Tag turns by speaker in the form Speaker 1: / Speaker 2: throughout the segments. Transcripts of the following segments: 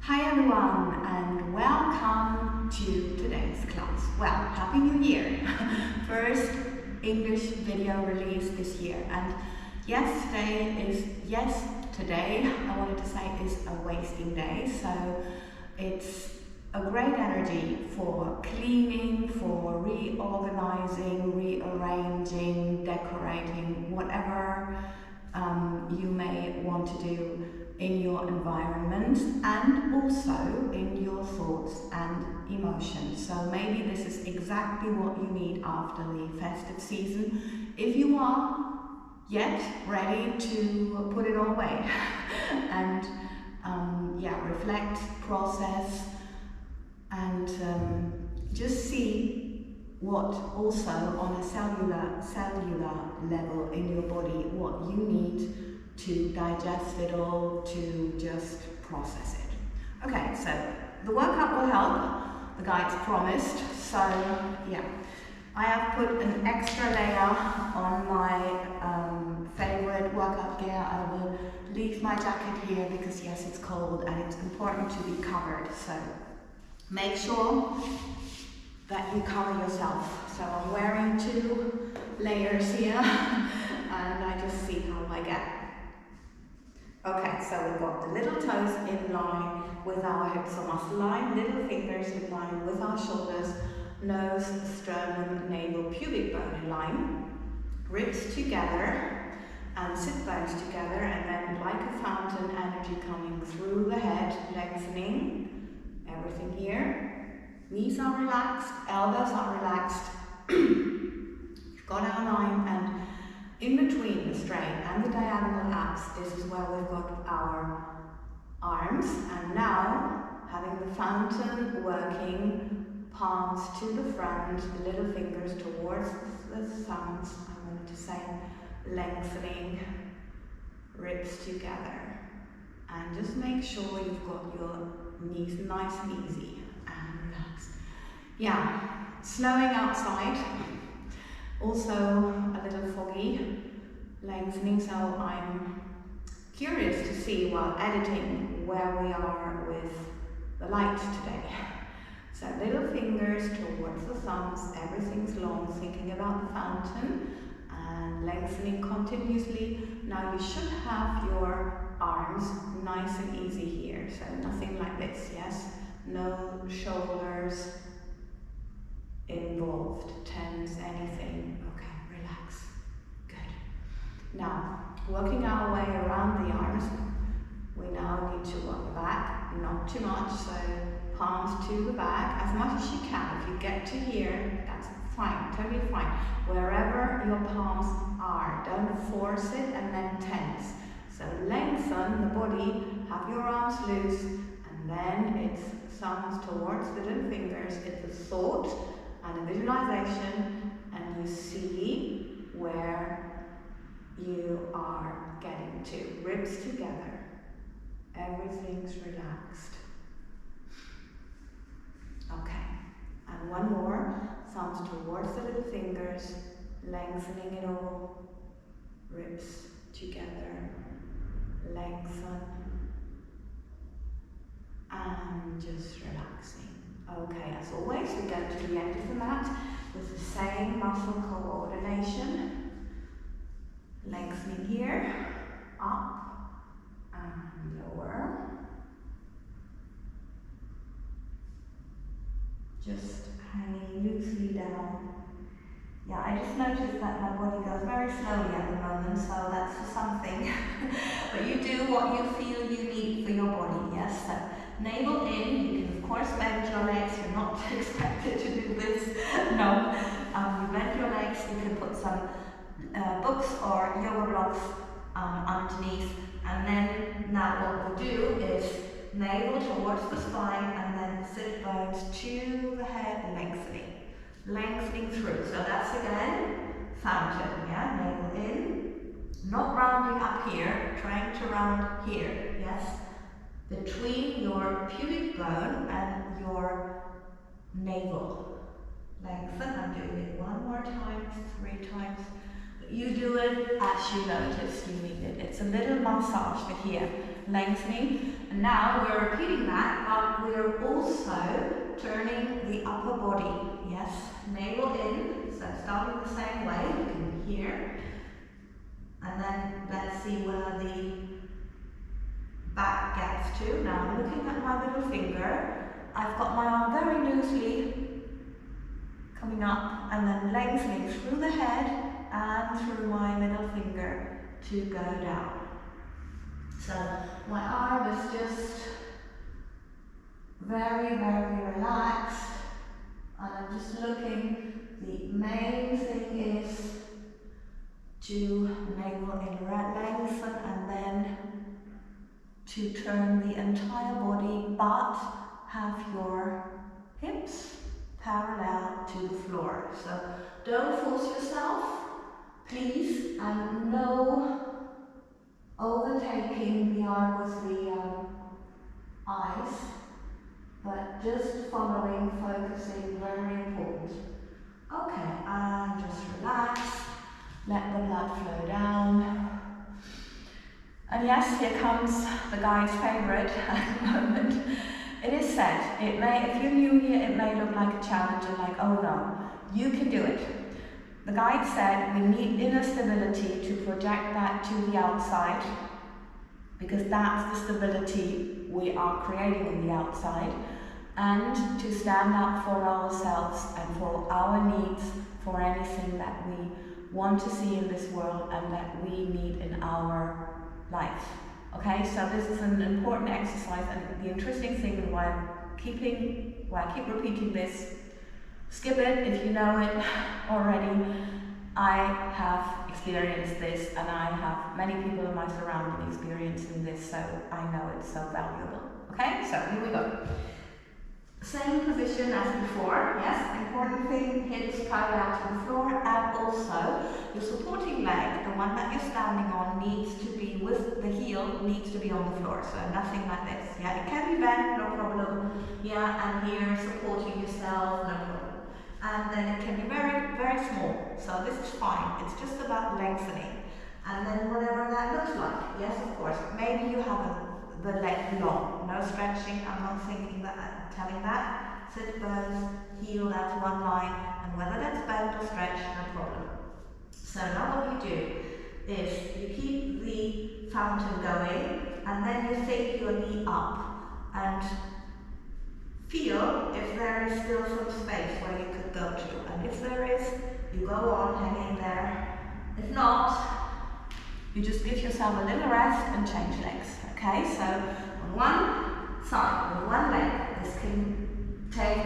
Speaker 1: Hi everyone and welcome to today's class. Well, Happy New Year! First English video release this year, and today I wanted to say is a wasting day, so it's a great energy for cleaning, for reorganizing, rearranging, decorating, whatever you may want to do in your environment and also in your thoughts and emotions. So maybe this is exactly what you need after the festive season, if you are yet ready to put it all away and reflect, process, and just see what also on a cellular level in your body, what you need to digest it all, to just process it. Okay, so the workout will help, the guides promised, so yeah. I have put an extra layer on my favorite workout gear. I will leave my jacket here because yes, it's cold and it's important to be covered, so make sure that you cover yourself. So I'm wearing 2 layers here and I just see how I get. Okay, so we've got the little toes in line with our hips, so must line, little fingers in line with our shoulders, nose, sternum, navel, pubic bone in line, ribs together and sit bones together, and then like a fountain, energy coming through the head, lengthening everything here. Knees are relaxed, elbows are relaxed. We've got our line, and in between the straight and the diagonal abs, this is where we've got our arms, and now having the fountain working, palms to the front, the little fingers towards the thumbs, I wanted to say lengthening, ribs together, and just make sure you've got your knees nice and easy and relaxed. Yeah, snowing outside, also a little foggy, lengthening, so I'm curious to see while editing where we are with the light today. So little fingers towards the thumbs, everything's long, thinking about the fountain and lengthening continuously. Now you should have your arms nice and easy here, so nothing like this, yes? No shoulders involved, tense, anything. Okay, relax. Good. Now, working our way around the arms, we now need to work the back, not too much, so palms to the back, as much as you can. If you get to here, that's fine, totally fine. Wherever your palms are, don't force it and then tense. So lengthen the body, have your arms loose, and then it's thumbs towards the little fingers. It's a thought and a visualization, and you see where you are getting to. Ribs together, everything's relaxed. Okay, and one more, thumbs towards the little fingers, lengthening it all, ribs together, lengthen, and just relaxing. Okay, as always, we go to the end of the mat with the same muscle coordination. Lengthening here, up and lower. Just hanging loosely down. Yeah, I just noticed that my body goes very slowly at the moment, so that's something. But you do what you feel you need for your body, yes? So navel in, you can of course bend your legs, you're not expected to do this, no. You bend your legs, you can put some books or yoga blocks underneath, and then now what we'll do is navel towards the spine and then sit bones to the head, lengthening through. So that's again fountain, yeah, navel in, not rounding up here, trying to round here, yes, between your pubic bone and your navel. Lengthen. I'm doing it 1 more time, 3 times. You do it as you notice you need it. It's a little massage for here. lengthening. And now we're repeating that, but we're also turning the upper body. Yes, navel in, so starting the same way, you can hear. And then let's see where the back gets to. Now I'm looking at my little finger. I've got my arm very loosely coming up and then lengthening through the head and through my middle finger to go down. So my arm is just very, very relaxed, and I'm just looking. The main thing is to navel in lengthen and then to turn the entire body, but have your hips parallel to the floor. So don't force yourself, please, and no overtaking the arm with the eyes, but just following, focusing, very important. Okay, and just relax, let the blood flow down. And yes, here comes the guide's favourite at the moment. It is said, if you're new here, it may look like a challenge and like, oh no, you can do it. The guide said we need inner stability to project that to the outside, because that's the stability we are creating in the outside, and to stand up for ourselves and for our needs, for anything that we want to see in this world and that we need in our life. Okay, so this is an important exercise, and the interesting thing, and why I keep repeating this, skip it if you know it already. I have experienced this, and I have many people in my surrounding experiencing this, so I know it's so valuable. Okay, so here we go. Same position as before, yes, important thing, hips parallel to the floor, and also your supporting leg, the one that you're standing on, needs to be with the heel, needs to be on the floor, so nothing like this, yeah, it can be bent, no problem, yeah, and here supporting yourself, no problem. And then it can be very, very small, so this is fine, it's just about lengthening, and then whatever that looks like, yes, of course, maybe you have the leg long, no stretching, I'm not thinking that, telling that, sit bones, heel, that's one line, and whether that's bent or stretched, no problem. So now what you do is you keep the fountain going, and then you take your knee up, and feel if there is still some space where you could go to, and if there is, you go on hanging there. If not, you just give yourself a little rest and change legs. Okay, so on one side, with one leg, this can take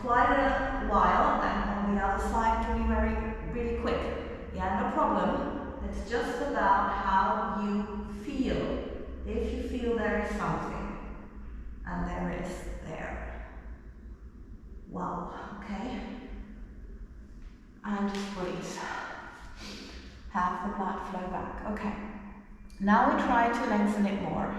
Speaker 1: quite a while, and on the other side it can be really quick. Yeah, no problem. It's just about how you feel. If you feel there is something, and there is there. Wow, okay. And just breathe. Have the blood flow back. Okay. Now we try to lengthen it more.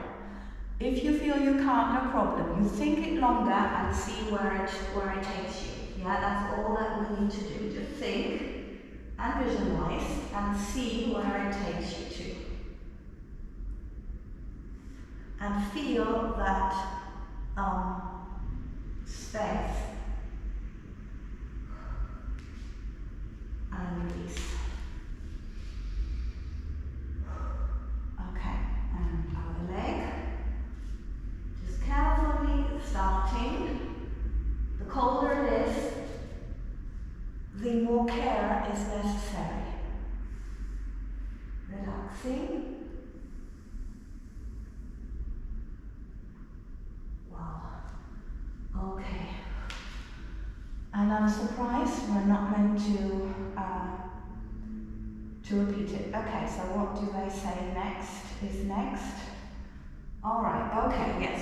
Speaker 1: If you feel you can't, no problem. You think it longer and see where it takes you. Yeah, that's all that we need to do. Just think and visualize and see where it takes you to. And feel that space. And release. Okay, and other leg. Just carefully starting. The colder it is, the more care is necessary. Relaxing. Wow. Okay. And I'm surprised we're not meant to repeat it. Okay, so what do they say next is next? Alright, okay, yes.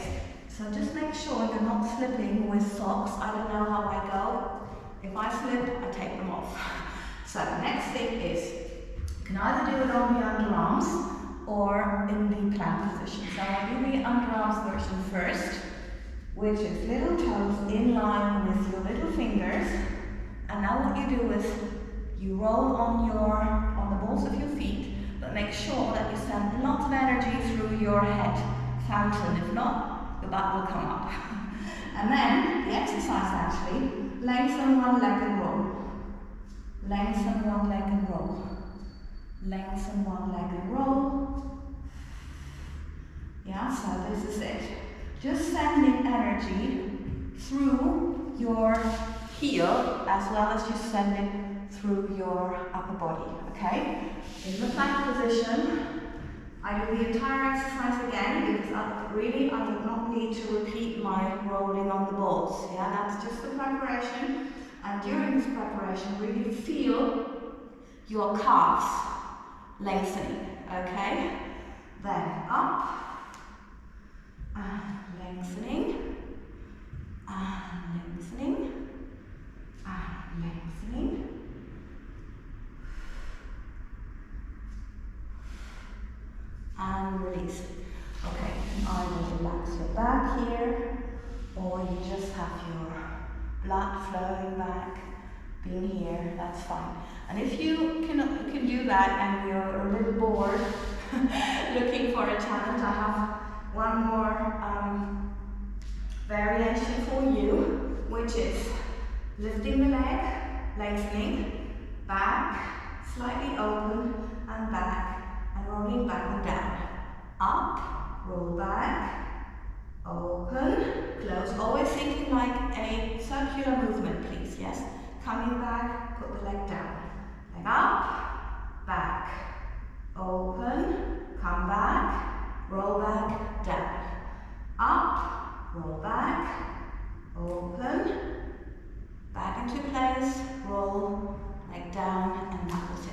Speaker 1: So just make sure you're not slipping with socks. I don't know how I go. If I slip, I take them off. So next thing is, you can either do it on the underarms or in the plank position. So I'll do the underarms version first, which is little toes in line with your little fingers. And now what you do is you roll on the balls of your feet, but make sure that you send lots of energy through your head. fountain. If not, the butt will come up. And then the exercise actually, lengthen one leg and roll. Lengthen one leg and roll. Lengthen one leg and roll. Yeah, so this is it. Just sending energy through your heel as well as just send it through your upper body, okay? In the plank position, I do the entire exercise again because I would not need to repeat my rolling on the balls. Yeah, that's just the preparation. And during this preparation, really feel your calves lengthening, okay? Then up, and lengthening, and lengthening, and lengthening. And release. Okay, either relax your back here, or you just have your blood flowing back, being here, that's fine. And if you can do that and you're a little bored, looking for a challenge, I have one more variation for you, which is lifting the leg, lengthening, back, slightly open, and back, and rolling back and down. Up, roll back, open, close. Always thinking like a circular movement, please, yes? Coming back, put the leg down. Leg up, back, open, come back, roll back, down. Up, roll back, open, back into place, roll, leg down, and that was it.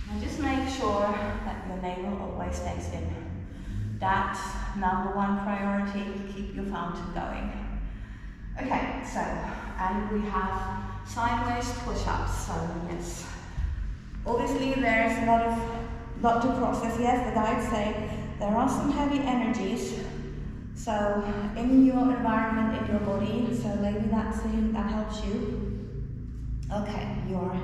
Speaker 1: And just make sure that your navel always stays in. That's number one priority, keep your fountain going. Okay, so, and we have sideways push-ups, so yes. Obviously there's a lot to process. Yes, the guides say there are some heavy energies, so in your environment, in your body, so maybe that helps you. Okay, your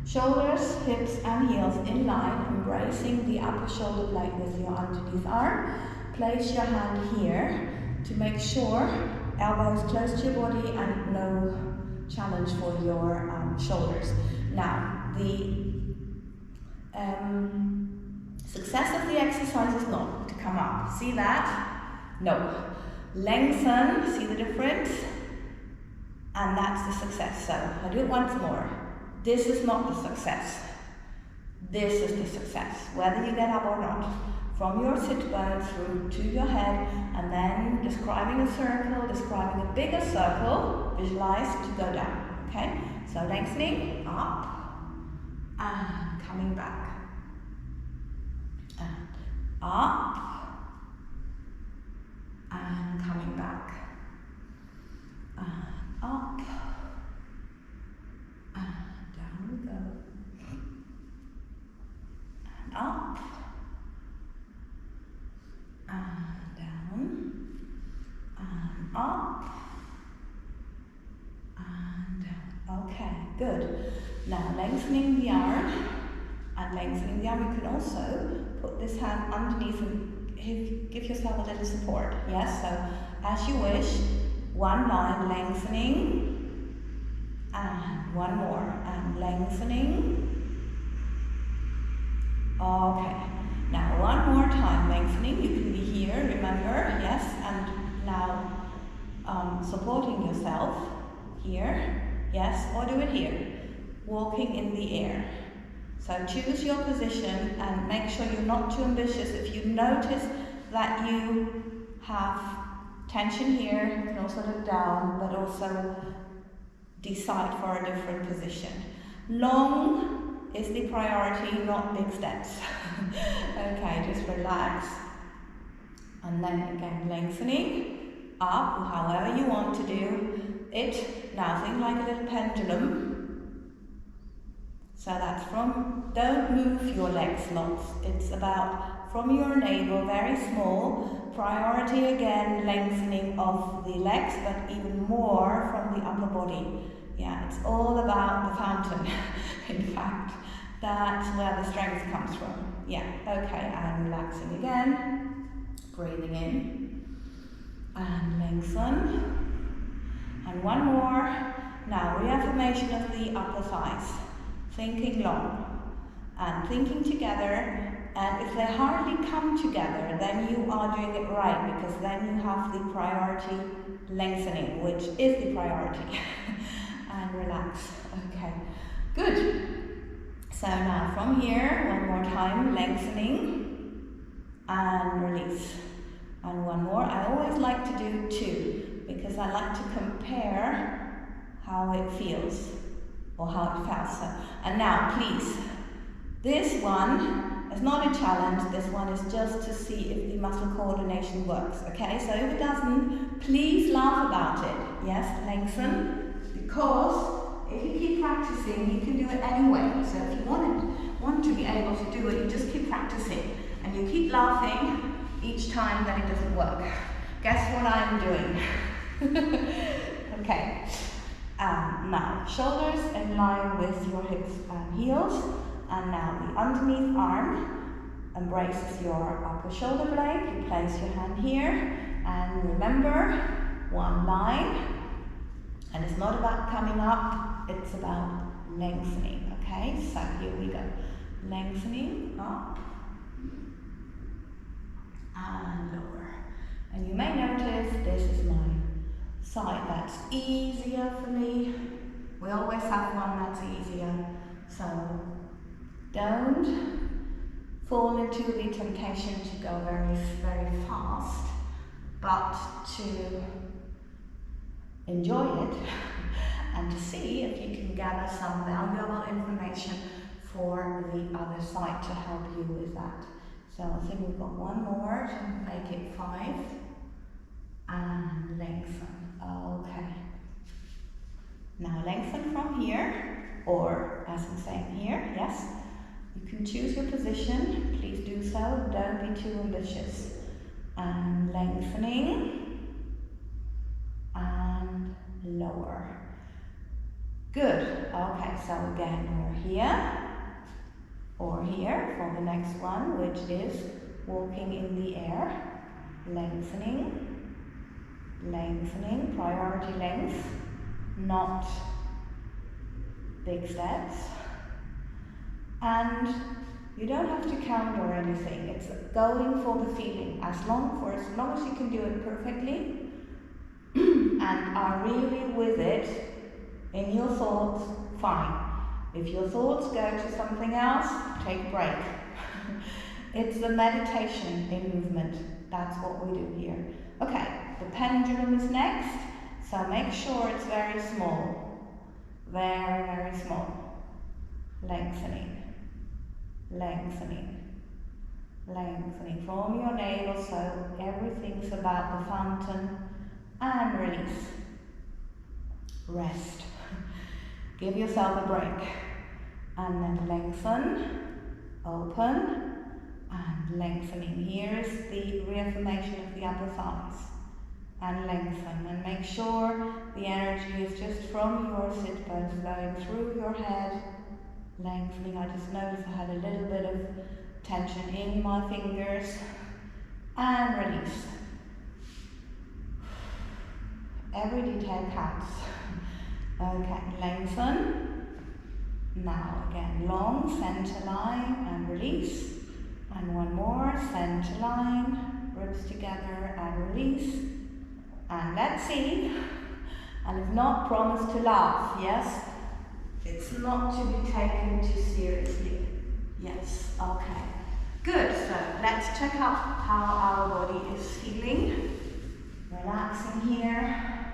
Speaker 1: shoulders, hips and heels in line, embracing the upper shoulder blade with your underneath arm. Place your hand here to make sure elbows close to your body and no challenge for your shoulders. Now, the success of the exercise is not to come up. See that? No. Lengthen, see the difference? And that's the success. So, I do it once more. This is not the success. This is the success, whether you get up or not. From your sit bone through to your head, and then describing a circle, describing a bigger circle, visualize to go down, okay? So lengthening, up, and coming back. And up, and coming back. And up, and down we go. And up, and down, and up, and down. Okay, good. Now lengthening the arm, and lengthening the arm. You can also put this hand underneath and give yourself a little support. Yes, so as you wish. One line, lengthening, and one more, and lengthening. Okay. Now one more time, lengthening. You can be here, remember, yes, and now supporting yourself here, yes, or do it here, walking in the air. So choose your position and make sure you're not too ambitious. If you notice that you have tension here, you can also look down, but also decide for a different position. Long is the priority, not big steps. Okay, just relax. And then again, lengthening up, however you want to do it. Now think like a little pendulum. So that's from, don't move your legs lots. It's about from your navel, very small. Priority again, lengthening of the legs, but even more from the upper body. Yeah, it's all about the fountain, in fact. That's where the strength comes from. Yeah, okay, and relaxing again. Breathing in and lengthen. And one more. Now, reaffirmation of the upper thighs. Thinking long and thinking together. And if they hardly come together, then you are doing it right, because then you have the priority lengthening, which is the priority. And relax. Okay, good. So now from here, one more time, lengthening and release. And one more. I always like to do two, because I like to compare how it feels, or how it felt. So, and now, please, this one is not a challenge. This one is just to see if the muscle coordination works. Okay, so if it doesn't, please laugh about it. Yes, lengthen, because if you keep practicing, you can do it anyway. So if you want to be able to do it, you just keep practicing, and you keep laughing each time that it doesn't work. Guess what I'm doing? Okay. Now, shoulders in line with your hips and heels. And now the underneath arm embraces your upper shoulder blade. You place your hand here. And remember, one line. And it's not about coming up, it's about lengthening. Okay, so here we go. Lengthening up and lower. And you may notice this is my side that's easier for me. We always have one that's easier. So don't fall into the temptation to go very, very fast, but to enjoy it and to see if you can gather some valuable information for the other side to help you with that. So I think we've got one more to make it 5 and lengthen. Okay. Now lengthen from here, or as I'm saying here, yes. You can choose your position, please do so, don't be too ambitious. And lengthening and lower. Good. Okay, so again we're here or here for the next one, which is walking in the air. Lengthening, lengthening, priority length, not big steps. And you don't have to count or anything. It's going for the feeling. As long as you can do it perfectly and are really with it in your thoughts, fine. If your thoughts go to something else, take a break. It's the meditation in movement. That's what we do here. Okay, the pendulum is next. So make sure it's very small. Very, very small. Lengthening. Lengthening, lengthening from your navel, so everything's about the fountain, and release. Rest. Give yourself a break, and then lengthen, open, and lengthening. Here is the reaffirmation of the upper thighs, and lengthen, and make sure the energy is just from your sit bones flowing through your head. Lengthening. I just noticed I had a little bit of tension in my fingers. And release. Every detail counts. Okay, lengthen. Now again, long center line and release. And one more, center line, ribs together and release. And let's see. And if not, promise to laugh, yes? It's not to be taken too seriously. Yes, okay. Good, so let's check out how our body is feeling. Relaxing here.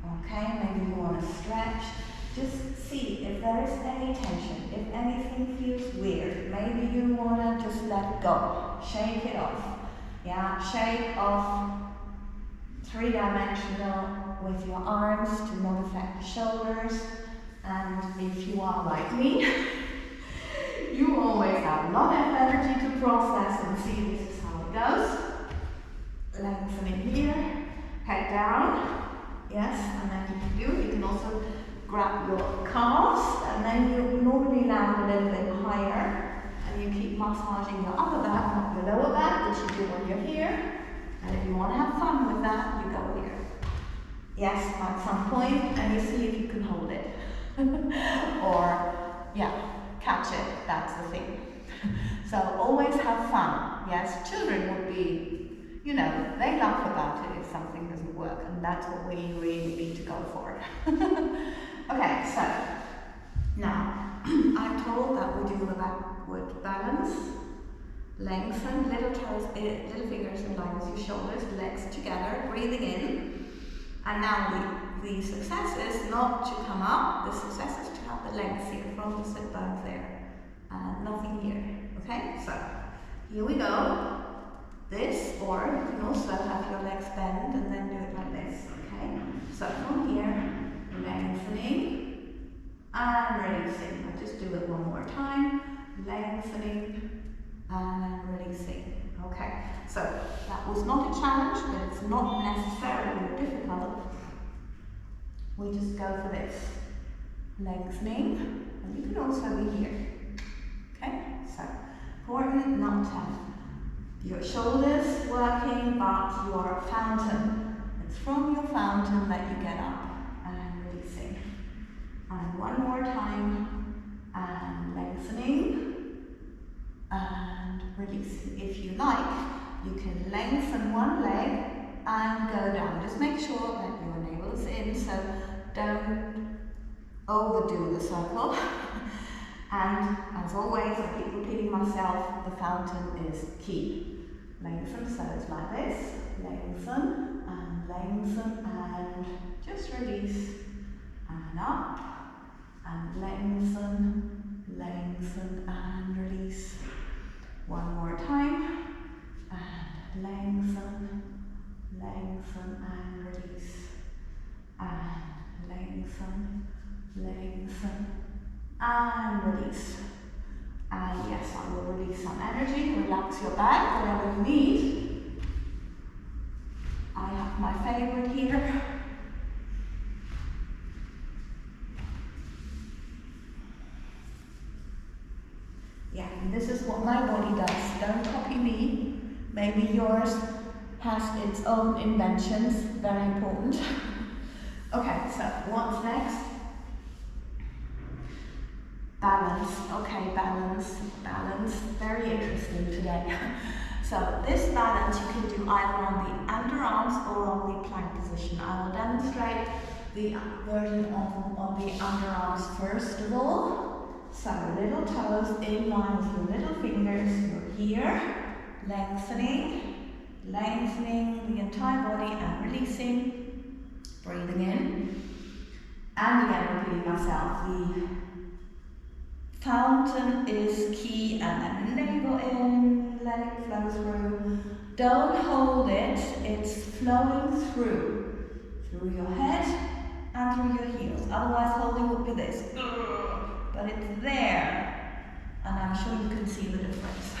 Speaker 1: Okay, maybe you want to stretch. Just see if there is any tension, if anything feels weird. Maybe you want to just let it go. Shake it off. Yeah, shake off three-dimensional with your arms to not affect the shoulders. And if you are like me, you always have a lot of energy to process, and see this is how it goes. Lengthening here, head down, yes, and then you can also grab your calves, and then you normally land a little bit higher, and you keep massaging your upper back, not your lower back, which you do when you're here. And if you want to have fun with that, you go here. Yes, at some point, and you see if you can hold it. Or, yeah, catch it, that's the thing. So always have fun. Yes, children would be, you know, they laugh about it if something doesn't work, and that's what we really need to go for. Okay, so now I'm told that we do the backward balance, lengthen, little toes, little fingers in line with your shoulders, legs together, breathing in, and now the success is not to come up, the success is to have the length here from the sit bones there, and nothing here. Okay, so here we go. This, or you can also have your legs bend and then do it like this. Okay, so from here, lengthening and releasing. I'll just do it one more time. Lengthening and releasing. Okay, so that was not a challenge, but it's not necessarily difficult. We just go for this. Lengthening, and you can also be here. Okay, so important not to have your shoulders working, but your fountain. It's from your fountain that you get up and releasing. And one more time, and lengthening and releasing. If you like, you can lengthen one leg and go down. Just make sure that your navel is in, so don't overdo the circle. And as always, I keep repeating myself, the fountain is key. Lengthen, so it's like this. Lengthen and just release. And up, and lengthen and release. One more time. And lengthen and release. And lengthen and release. And yes, I will release some energy, relax your back, whatever you need. I have my favorite here. Yeah, and this is what my body does. Don't copy me. Maybe yours has its own inventions, very important. Okay, so what's next? Balance. Okay, balance. Very interesting today. So this balance you can do either on the underarms or on the plank position. I will demonstrate the version on the underarms first of all. So little toes in line with your little fingers. You're here, lengthening the entire body and releasing, breathing in. And again, repeating myself, the fountain is key, and then navel in, let it flow through. Don't hold it, it's flowing through your head and through your heels. Otherwise holding would be this, but it's there, and I'm sure you can see the difference.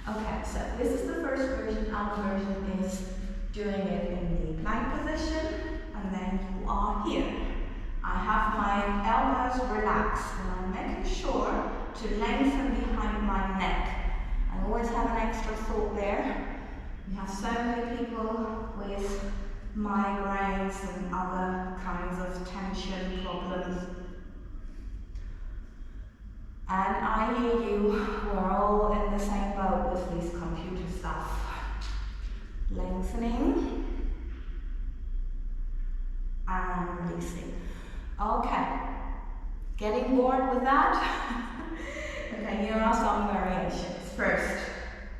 Speaker 1: Okay, so this is the first version. Our version is doing it in the plank position, and then you are here. I have my elbows relaxed, and I'm making sure to lengthen behind my neck. I always have an extra thought there. We have so many people with migraines and other kinds of tension problems. And I hear you, we're all in the same boat with this computer stuff. Lengthening and releasing. Okay, getting bored with that? Okay, here are some variations. First,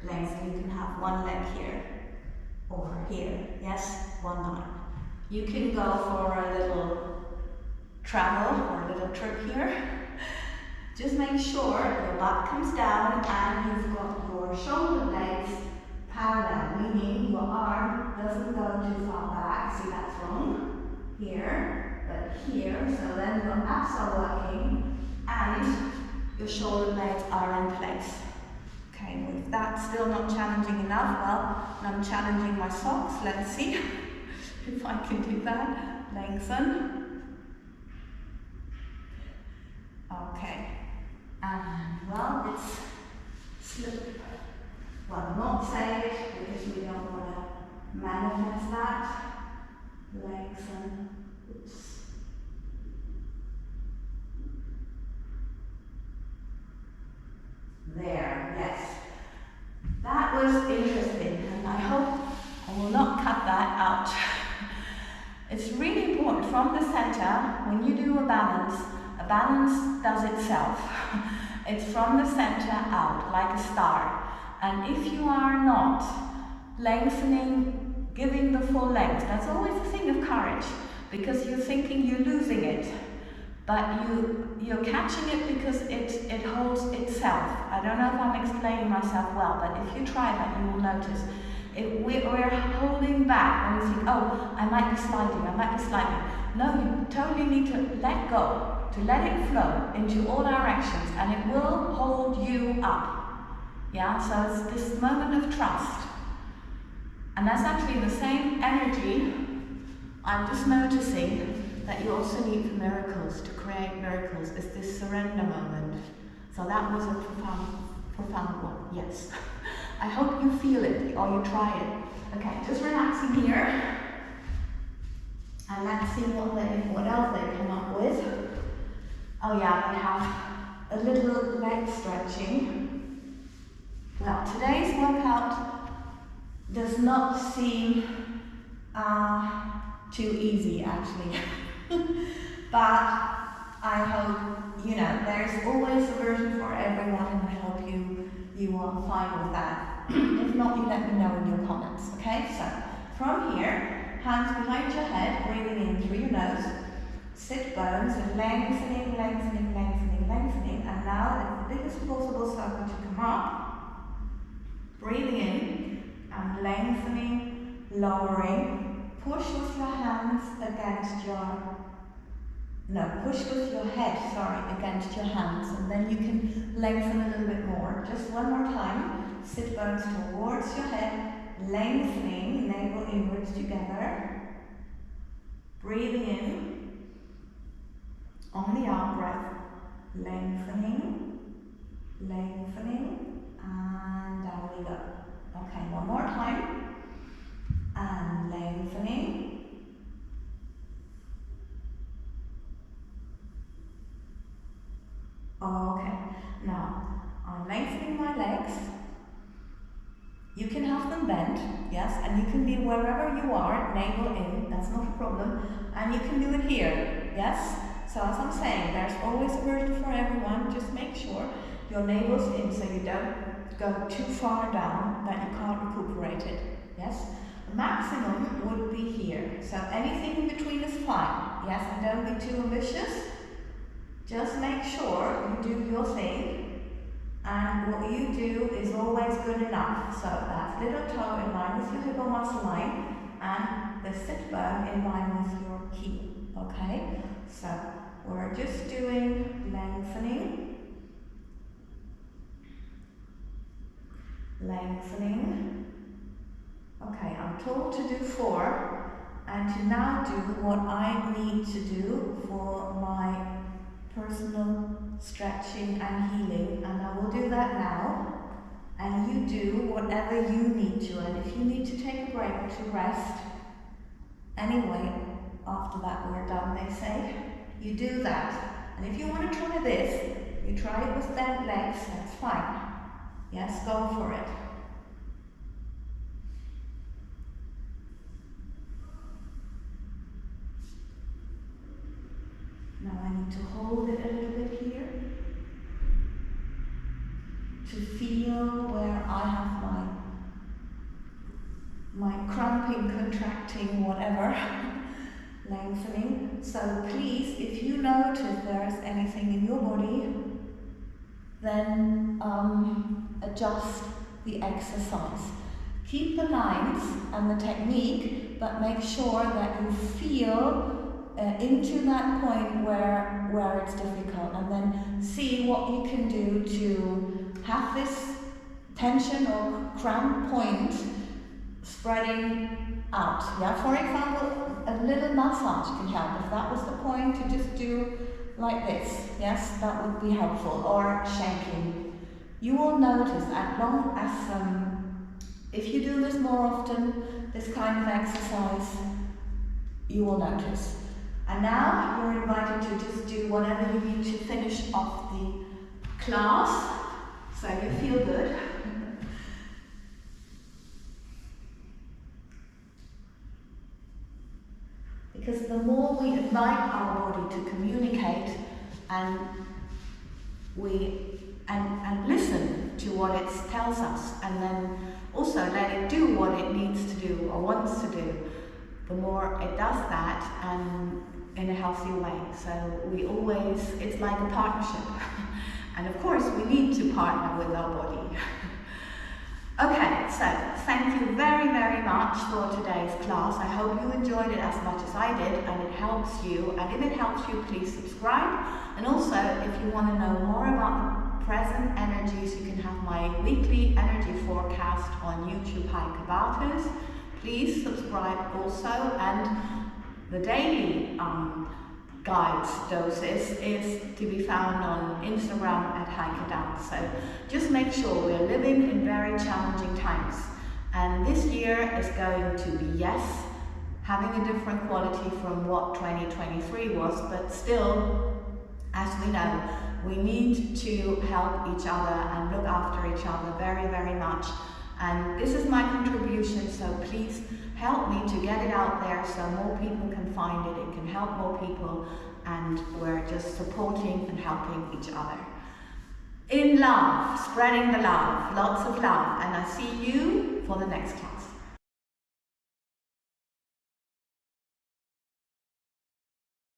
Speaker 1: lengthen. You can have one leg here or here. Yes, one line. You can go for a little travel or a little trip here. Just make sure your butt comes down and you've got your shoulder blades parallel, meaning your arm doesn't go too far back. See, that's wrong. Here, but here. So then your abs are working and your shoulder blades are in place. Okay, if that's still not challenging enough, well, I'm challenging my socks. Let's see if I can do that. Lengthen. Okay. And well, it's slip. Well, not say it because we don't want to manifest that. Lengthen. Oops. There, yes. That was interesting, and I hope I will not cut that out. It's really important from the center, when you do a balance does itself. It's from the center out, like a star. And if you are not lengthening, giving the full length, that's always a thing of courage, because you're thinking you're losing it. But you're catching it because it holds itself. I don't know if I'm explaining myself well, but if you try that, you will notice. We're holding back when we think, oh, I might be sliding. No, you totally need to let go, to let it flow into all directions, and it will hold you up. Yeah, so it's this moment of trust. And that's actually the same energy. I'm just noticing that you also need for miracles, to create miracles, is this surrender moment. So that was a profound one, yes. I hope you feel it, or you try it. Okay, just relaxing here. And let's see what else they come up with. Oh yeah, they have a little leg stretching. Well, today's workout does not seem too easy, actually. But I hope, there's always a version for everyone, and I hope you are fine with that. If not, you let me know in your comments, okay? So, from here, hands behind your head, breathing in through your nose, sit bones, and lengthening, and now the biggest possible circle to come up, breathing in, and lengthening, lowering, push with your hands against push with your head, against your hands, and then you can lengthen a little bit more. Just one more time, sit bones towards your head, lengthening, navel inwards together, breathing in, on the out breath, lengthening, and down we go. Okay, one more time, and lengthening, okay, now I'm lengthening my legs. You can have them bent, yes, and you can be wherever you are, navel in, that's not a problem, and you can do it here, yes? So as I'm saying, there's always a version for everyone. Just make sure your navel's in so you don't go too far down that you can't recuperate it, yes? The maximum would be here, so anything in between is fine, yes, and don't be too ambitious. Just make sure you do your thing, and what you do is always good enough. So that's little toe in line with your hip or muscle line, and the sit bone in line with your key, okay? So we're just doing lengthening, Okay, I'm told to do 4, and to now do what I need to do for my personal stretching and healing, and I will do that now, and you do whatever you need to, and if you need to take a break to rest, anyway, after that we're done, they say, you do that. And if you want to try this, you try it with bent legs, that's fine. Yes, go for it. Now I need to hold it a little bit here to feel where I have my cramping, contracting, whatever, lengthening. So please, if you notice there is anything in your body, then adjust the exercise. Keep the lines and the technique, but make sure that you feel into that point where it's difficult, and then see what you can do to have this tension or cramp point spreading out. Yeah, for example, a little massage can help. If that was the point, to just do like this. Yes, that would be helpful. Or shaking. You will notice, as long as if you do this more often, this kind of exercise, you will notice. And now you're invited to just do whatever you need to finish off the class, so you feel good. Because the more we invite our body to communicate and listen to what it tells us, and then also let it do what it needs to do or wants to do, the more it does that, and in a healthy way. So it's like a partnership. And of course we need to partner with our body. Okay, so thank you very, very much for today's class. I hope you enjoyed it as much as I did, and it helps you. And if it helps you, please subscribe. And also, if you want to know more about the present energies, you can have my weekly energy forecast on YouTube, Heike Bartels. Please subscribe also. And the daily guides doses is to be found on Instagram at Heike Dance. So just make sure we're living in very challenging times. And this year is going to be, yes, having a different quality from what 2023 was, but still, as we know, we need to help each other and look after each other very, very much. And this is my contribution, so please help me to get it out there so more people can find it, it can help more people, and we're just supporting and helping each other. In love, spreading the love, lots of love, and I see you for the next class.